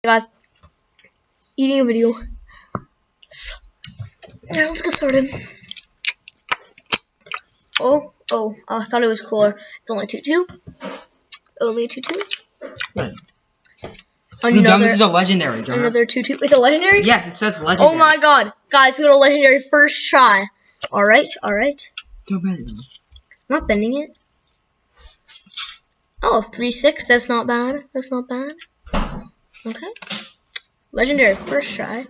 God, eating a video. Yeah, let's get started. Oh, I thought it was cooler. It's only 2-2. Only 2-2. What? You dumb, this is a legendary, Jonah. Another 2-2. It's a legendary? Yes, it says legendary. Oh my god. Guys, we got a legendary first try. Alright. Don't bend it. I'm not bending it. Oh, 3-6. That's not bad. Okay. Legendary first try.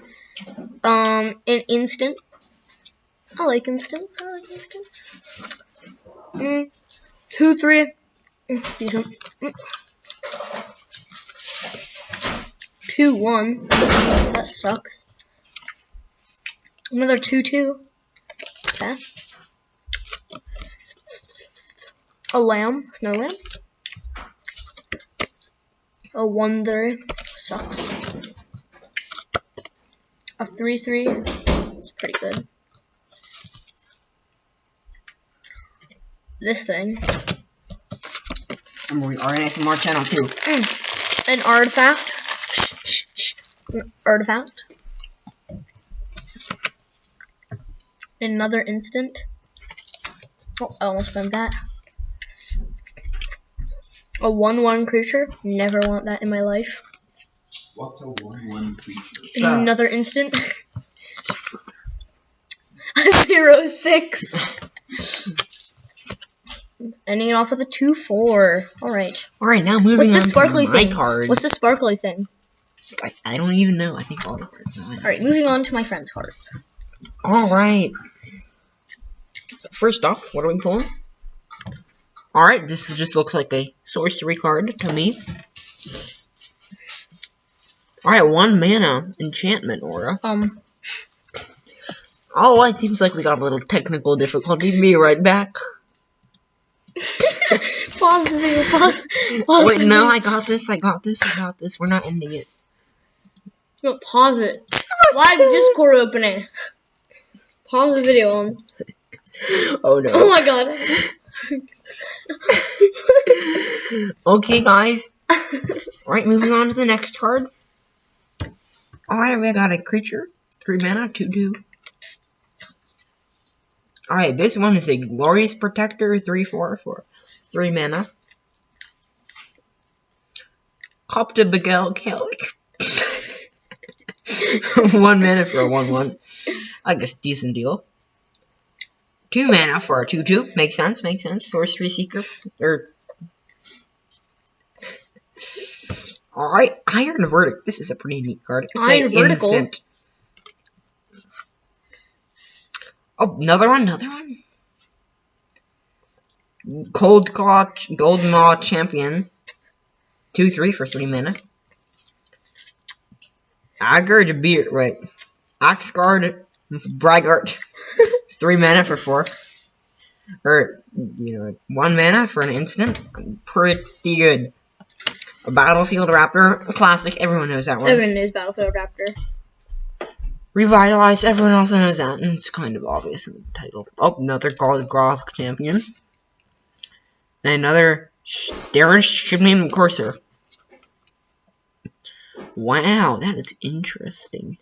An instant. I like instants. 2-3. Decent. 2-1. That sucks. Another 2-2. Okay. A lamb. No lamb. A 1-3. Sucks. A 3-3. It's pretty good. This thing. And we are an ASMR channel too. An artifact. Artifact. Another instant. Oh, I almost found that. A 1-1 creature. Never want that in my life. What's a 1-1 creature? Another instant. A 0-6. Ending it off with a 2-4. Alright. Alright, now moving on to my cards. What's the sparkly thing? I don't even know. I think all the cards are. Alright, moving on to my friend's cards. Alright. So first off, what are we pulling? Alright, this just looks like a sorcery card to me. Alright, 1 mana enchantment aura. Oh, it seems like we got a little technical difficulty. Be right back. Pause the video, pause Wait, no, I got this. We're not ending it. No, pause it. Why is Discord opening? Pause the video. Oh no. Oh my god. Okay, guys. Alright, moving on to the next card. Alright, we got a creature. 3 mana, 2-2. Alright, this one is a Glorious Protector, 3/4 for 3 mana. Copta Begel Calic. 1 mana for a 1/1. I guess decent deal. 2 mana for a 2/2. Makes sense. Sorcery Seeker. Alright, Iron Verdict. This is a pretty neat card. It's Iron Vertical. Instant. Oh, another one. Cold Golden Maw Champion. 2/3 for 3 mana. Axgard Braggart. 3 mana for 4. Or, 1 mana for an instant. Pretty good. A Battlefield Raptor. Classic. Everyone knows that one. Everyone knows Battlefield Raptor. Revitalize. Everyone also knows that. And it's kind of obvious in the title. Oh, another Golgoth Champion. And another Darren Shibname Courser. Wow, that is interesting.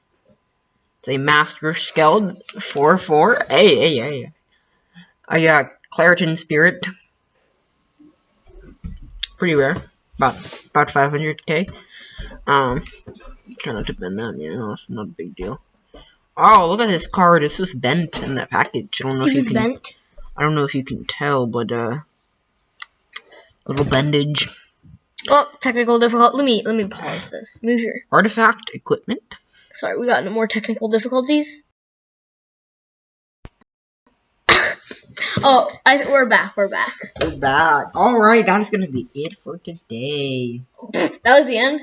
It's a Master Skeld 4/4. Hey. I got Claritin Spirit. Pretty rare. About 500k. Try not to bend that, it's not a big deal. Oh, look at this card. This was bent in that package. I don't know if you can. Bent. I don't know if you can tell, but little bendage. Oh, technical difficulty. Let me pause this. Move your Artifact equipment. Sorry, we got into more technical difficulties. Oh, we're back. We're back. Alright, that is going to be it for today. That was the end?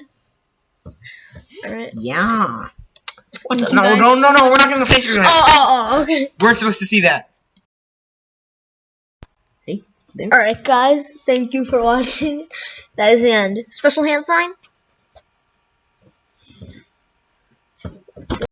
Alright. Yeah. What's up? No, we're not doing a picture of that. Oh, okay. Weren't supposed to see that. See? There. Alright, guys. Thank you for watching. That is the end. Special hand sign?